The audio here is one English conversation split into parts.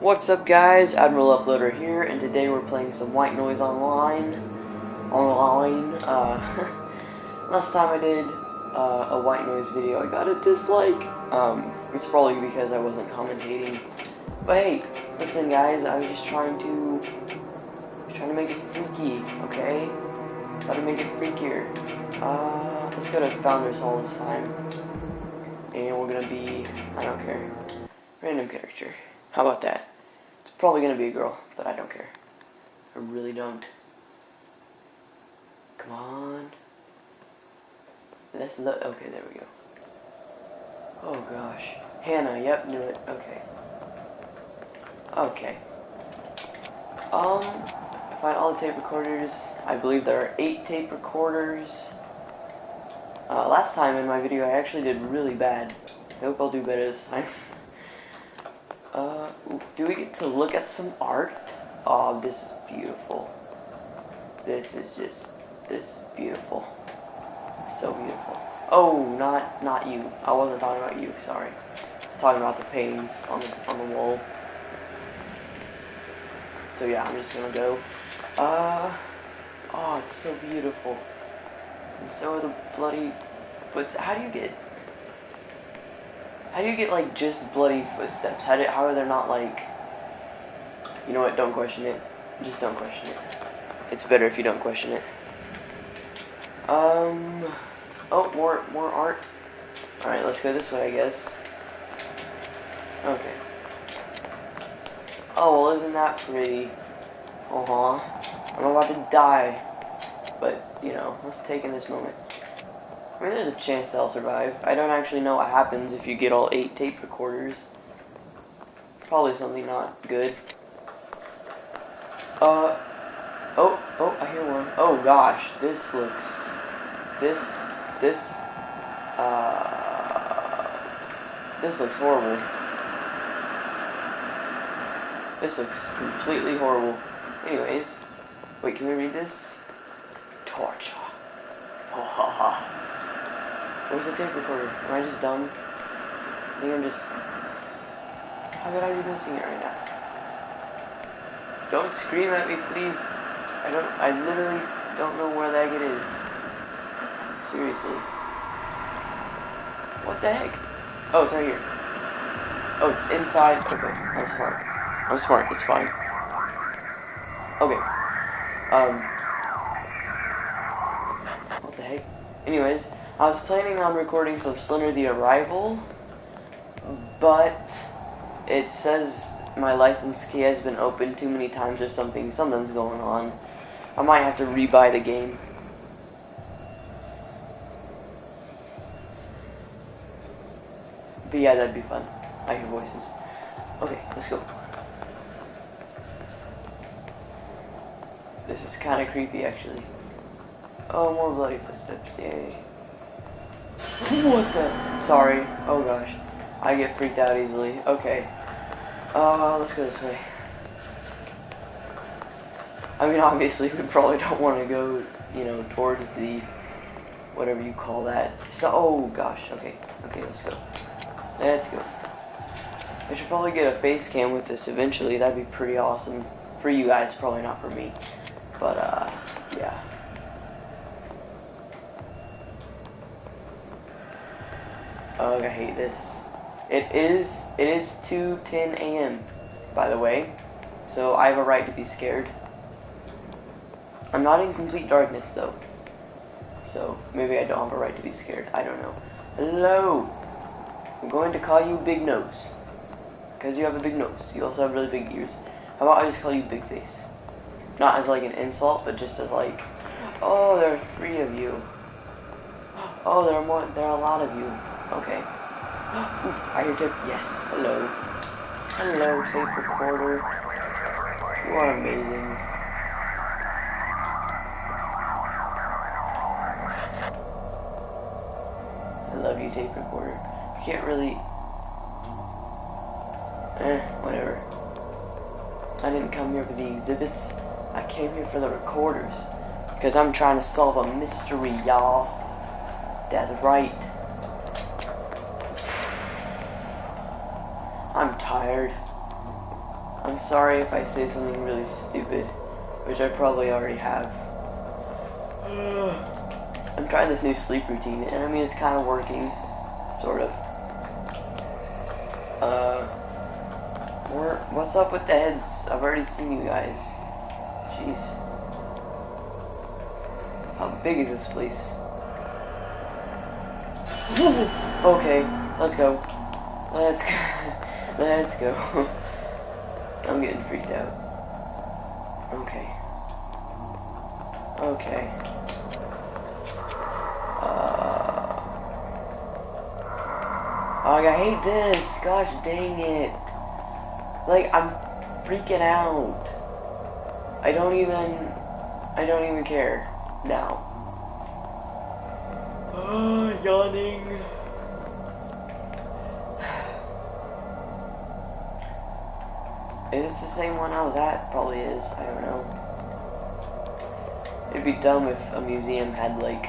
What's up guys, Admiral Uploader here, and today we're playing some white noise online. Last time I did a white noise video, I got a dislike. It's probably because I wasn't commentating. But hey, listen guys, I was just trying to make it freaky, okay? Try to make it freakier. Let's go to Founders Hall this time. And we're gonna be, I don't care, random character. How about that? It's probably gonna be a girl, but I don't care. I really don't. Come on. Let's look. Okay, there we go. Oh gosh. Hannah, yep, knew it. Okay. Okay. Find all the tape recorders. I believe there are 8 tape recorders. Last time in my video I actually did really bad. I hope I'll do better this time. Do we get to look at some art? Oh, this is beautiful. This is beautiful. So beautiful. Oh, not you. I wasn't talking about you, sorry. I was talking about the paintings on the wall. So yeah, I'm just gonna go. Oh, it's so beautiful. And so are the bloody footsteps. How do you get like just bloody footsteps? How are there not like, you know what, don't question it. Just don't question it. It's better if you don't question it. Oh, more art. Alright, let's go this way, I guess. Okay. Oh, well, isn't that pretty? I'm about to die. But, you know, let's take in this moment. I mean, there's a chance I'll survive. I don't actually know what happens if you get all 8 tape recorders. Probably something not good. Oh, I hear one. Oh gosh, this looks horrible. This looks completely horrible. Anyways, wait, can we read this? Torture. Ha ha ha. Where's the tape recorder? Am I just dumb? I think I'm just... How could I be missing it right now? Don't scream at me, please. I literally don't know where the heck it is. Seriously. What the heck? Oh, it's right here. Oh, it's inside. Okay, I'm smart. It's fine. Okay. What the heck? Anyways, I was planning on recording some Slender the Arrival, but it says my license key has been opened too many times or something. Something's going on. I might have to rebuy the game. But yeah, that'd be fun. I hear voices. Okay, let's go. This is kind of creepy, actually. Oh, more bloody footsteps. Yay. What the? Sorry. Oh gosh. I get freaked out easily. Okay. Let's go this way. I mean, obviously, we probably don't want to go, you know, towards the, whatever you call that. So, oh gosh. Okay, let's go. Let's go. I should probably get a face cam with this eventually. That'd be pretty awesome. For you guys, probably not for me. But, yeah. Oh, I hate this. It is 2:10 a.m. by the way, so I have a right to be scared. I'm not in complete darkness though, so maybe I don't have a right to be scared. I don't know. Hello. I'm going to call you Big Nose, because you have a big nose. You also have really big ears. How about I just call you Big Face? Not as like an insult, but just as like, oh, there are 3 of you. Oh, there are a lot of you. Okay. Ooh, I hear tape. Yes. Hello. Hello, tape recorder. You are amazing. I love you, tape recorder. You can't really... whatever. I didn't come here for the exhibits. I came here for the recorders. Because I'm trying to solve a mystery, y'all. That's right. I'm tired. I'm sorry if I say something really stupid, which I probably already have. I'm trying this new sleep routine, and I mean, it's kind of working, sort of. What's up with the heads? I've already seen you guys. Jeez. How big is this place? Okay, let's go. Let's go. Let's go. I'm getting freaked out. Okay. Okay. Oh, I hate this. Gosh dang it. Like, I'm freaking out. I don't even care now. Yawning. Is this the same one I was at? Probably is. I don't know. It'd be dumb if a museum had, like,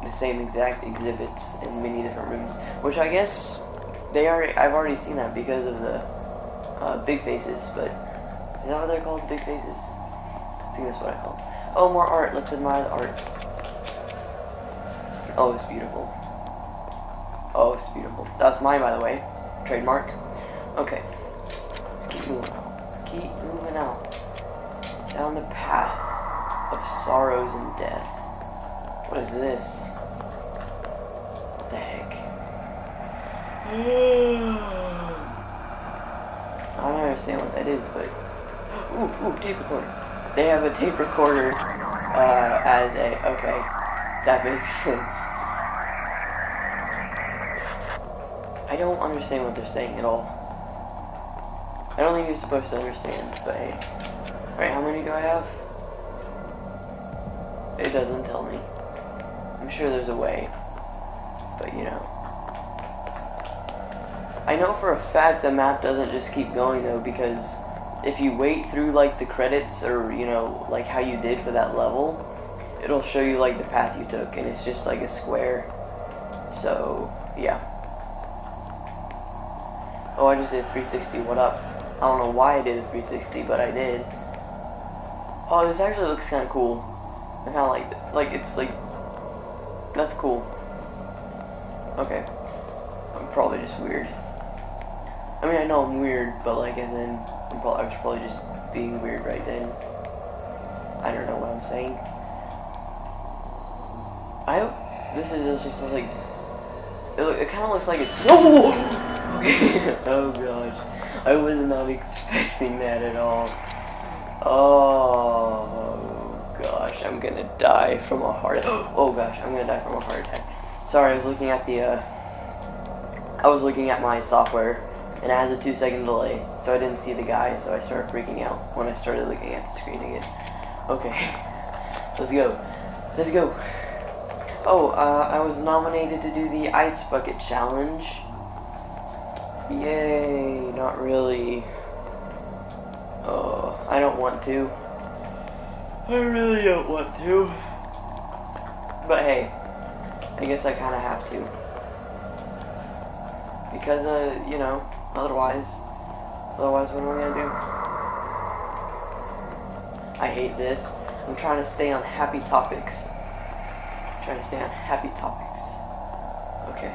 the same exact exhibits in many different rooms. Which I guess I've already seen that because of the big faces, but is that what they're called? Big faces? I think that's what I call them. Oh, more art. Let's admire the art. Oh, it's beautiful. Oh, it's beautiful. That's mine, by the way. Trademark. Okay. Let's keep moving out. Keep moving out. Down the path of sorrows and death. What is this? What the heck? I don't understand what that is, but... Ooh, tape recorder. They have a tape recorder as a... Okay, that makes sense. I don't understand what they're saying at all. I don't think you're supposed to understand, but hey. Alright, how many do I have? It doesn't tell me. I'm sure there's a way, but you know. I know for a fact the map doesn't just keep going though, because if you wait through like the credits or, you know, like how you did for that level, it'll show you like the path you took, and it's just like a square. So, yeah. Oh, I just did 360, what up? I don't know why I did a 360, but I did. Oh, this actually looks kind of cool. I kind of like it's like, that's cool. Okay. I'm probably just weird. I mean, I know I'm weird, but like, as in, I was probably just being weird right then. I don't know what I'm saying. This is just like, it kind of looks like it's, okay. Oh gosh. I was not expecting that at all. Oh gosh, I'm gonna die from a heart attack. Oh gosh, I'm gonna die from a heart attack. Sorry, I was looking at my software, and it has a 2-second delay, so I didn't see the guy, so I started freaking out when I started looking at the screen again. Okay, let's go. Let's go. Oh, I was nominated to do the ice bucket challenge. Yay, not really. Oh, I don't want to. I really don't want to. But hey, I guess I kind of have to. Because, you know, otherwise what am I gonna do? I hate this. I'm trying to stay on happy topics. Okay.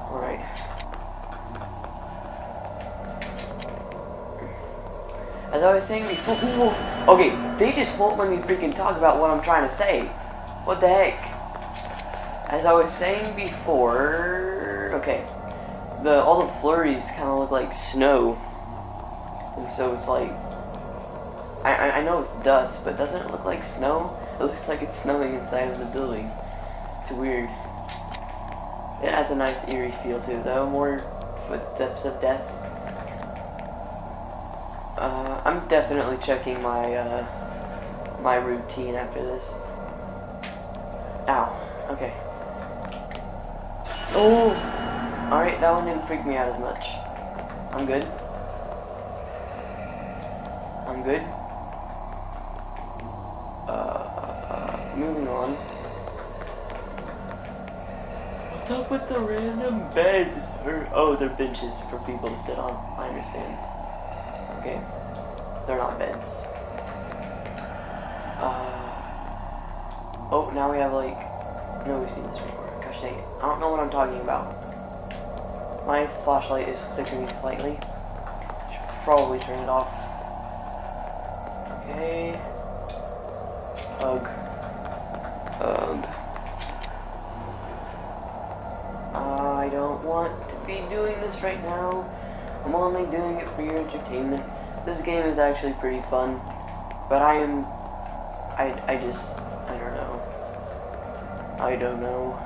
Alright. As I was saying before, okay, they just won't let me freaking talk about what I'm trying to say. What the heck? As I was saying before, okay, all the flurries kind of look like snow, and so it's like, I know it's dust, but doesn't it look like snow? It looks like it's snowing inside of the building. It's weird. It adds a nice eerie feel too, though. More footsteps of death. I'm definitely checking my my routine after this. Ow. Okay. Oh! Alright, that one didn't freak me out as much. I'm good. Moving on. What What's up with the random beds? Oh, they're benches for people to sit on. I understand. Okay. They're not beds. Oh, now we have like... No, we've seen this before. Gosh dang it. I don't know what I'm talking about. My flashlight is flickering slightly. Should probably turn it off. Okay. Ugh. Ugh. I don't want to be doing this right now. I'm only doing it for your entertainment. This game is actually pretty fun, but I don't know.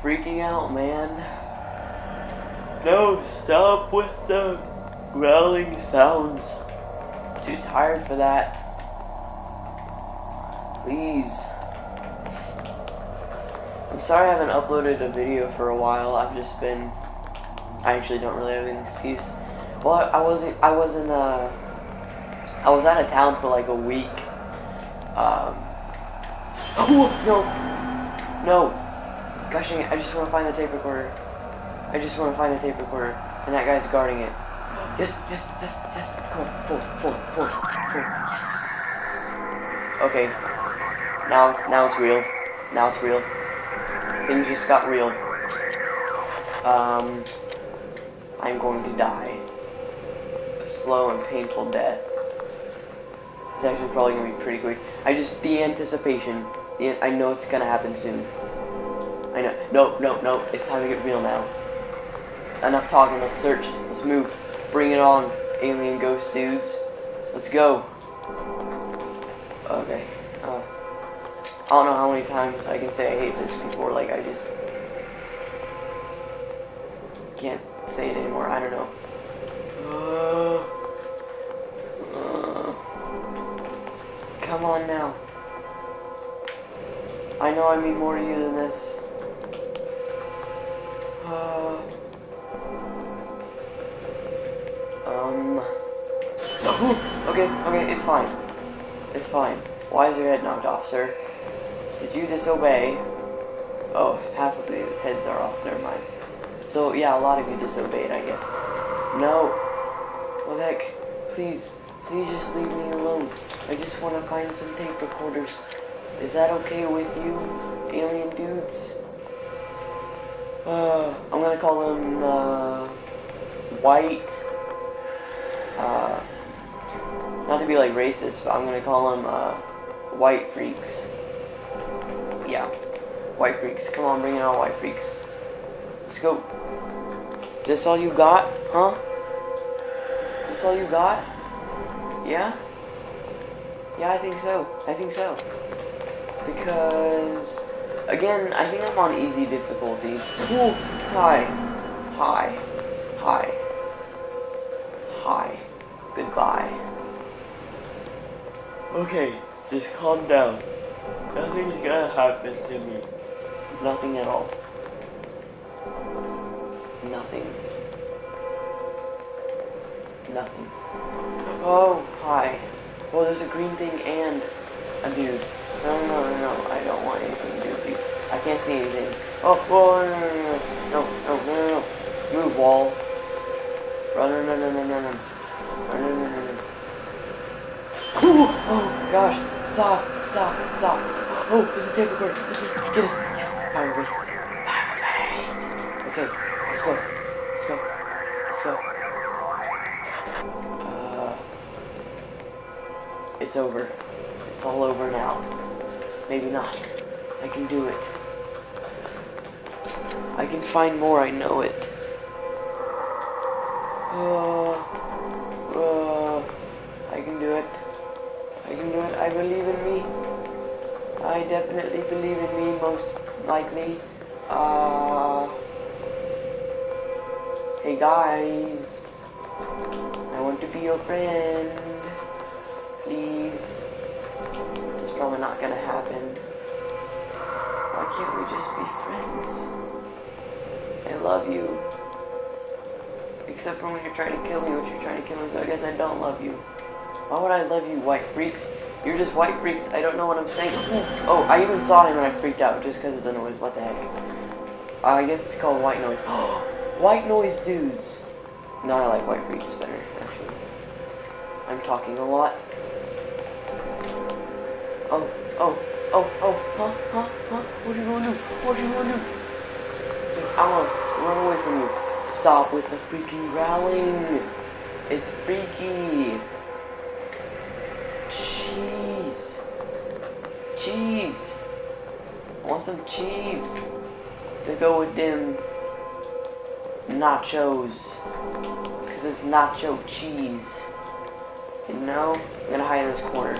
Freaking out, man. No, stop with the growling sounds. Too tired for that. Please. I'm sorry I haven't uploaded a video for a while. I actually don't really have an excuse. Well, I was out of town for like a week. Oh, no. Gosh dang it, I just want to find the tape recorder. And that guy's guarding it. Yes. Come on, forward. Yes. Okay. Now it's real. Things just got real. I'm going to die. A slow and painful death. It's actually probably going to be pretty quick. The anticipation. I know it's going to happen soon. I know. No. It's time to get real now. Enough talking. Let's search. Let's move. Bring it on, alien ghost dudes. Let's go. Okay. I don't know how many times I can say I hate this before. Like, I just can't say it anymore. I don't know. Come on now. I know I mean more to you than this. Okay, it's fine. Why is your head knocked off, sir? Did you disobey? Oh, half of the heads are off, never mind. So, yeah, a lot of you disobeyed, I guess. No. What the heck? Please just leave me alone. I just want to find some tape recorders. Is that okay with you, alien dudes? I'm gonna call them, white, not to be like racist, but I'm gonna call them, white freaks. Yeah, white freaks. Come on, bring it on, white freaks. Let's go. Is this all you got? Huh? Is this all you got? Yeah? Yeah, I think so. Because, again, I think I'm on easy difficulty. Ooh, hi. Goodbye. Okay, just calm down. Nothing's gonna happen to me. Nothing at all. Nothing. Oh, hi. Oh, there's a green thing and a dude. No. I don't want anything to do with you. I can't see anything. Oh, no. Move, wall. Run. Oh, gosh. Stop. Oh, this is tape recorder. Get us. Yes, fire rate. Okay, let's go. It's over. It's all over now. Maybe not. I can do it. I can find more, I know it. I can do it. I believe in me. I definitely believe in me, most likely. Hey guys. I want to be your friend. Please. It's probably not gonna happen. Why can't we just be friends? I love you. Except for when you're trying to kill me, which you're trying to kill me, so I guess I don't love you. Why would I love you, white freaks? You're just white freaks. I don't know what I'm saying. Oh, I even saw him and I freaked out just because of the noise. What the heck? I guess it's called white noise. White noise dudes. No, I like white freaks better, actually. I'm talking a lot. Huh? What are you gonna do? What are you gonna do? Dude, I'm gonna run away from you. Stop with the freaking growling. It's freaky. Cheese. Cheese. I want some cheese to go with them nachos. Because it's nacho cheese. You know? I'm gonna hide in this corner.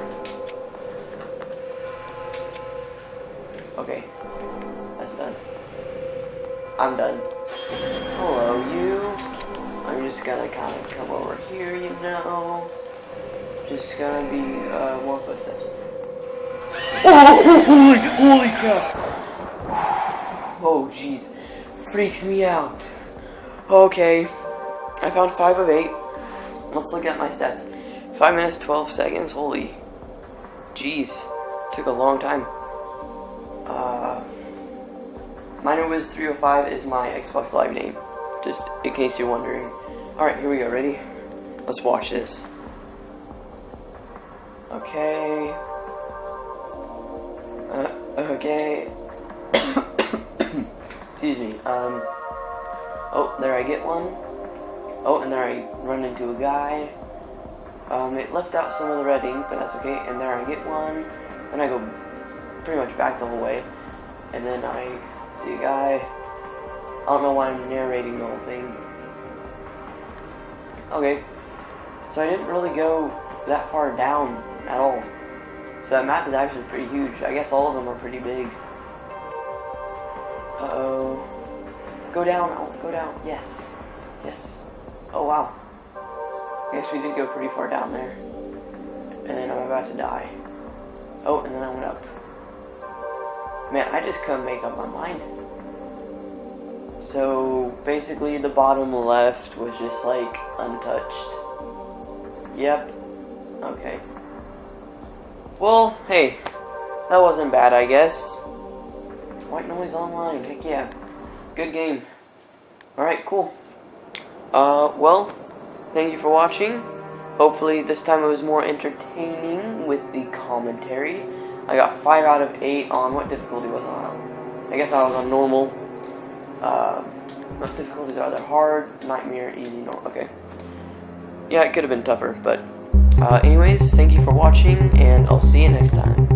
Okay. That's done. I'm done. Hello, you. I'm just gonna kind of come over here, you know. Just gonna be more footsteps. Oh, holy crap! Oh, jeez, freaks me out. Okay, I found 5 of 8. Let's look at my stats. 5 minutes 12 seconds. Holy, jeez, took a long time. Mine was 305 is my Xbox Live name, just in case you're wondering. All right, here we go. Ready? Let's watch this. Okay. Okay. Excuse me. Oh, there I get one. Oh, and there I run into a guy. It left out some of the red ink, but that's okay. And there I get one. Then I go pretty much back the whole way. And then I see a guy. I don't know why I'm narrating the whole thing. Okay. So I didn't really go that far down at all. So that map is actually pretty huge. I guess all of them are pretty big. Uh-oh. Go down. I want to go down. Yes. Yes. Oh, wow. I guess we did go pretty far down there. And then I'm about to die. Oh, and then I went up. Man, I just couldn't make up my mind. So, basically the bottom left was just like untouched. Yep. Okay. Well, hey. That wasn't bad, I guess. White Noise Online. Heck yeah. Good game. Alright, cool. Well, thank you for watching. Hopefully this time it was more entertaining with the commentary. I got 5 out of 8 on what difficulty was I on? I guess I was on normal. What difficulties are there? Hard, nightmare, easy, normal. Okay. Yeah, it could have been tougher, but anyways, thank you for watching, and I'll see you next time.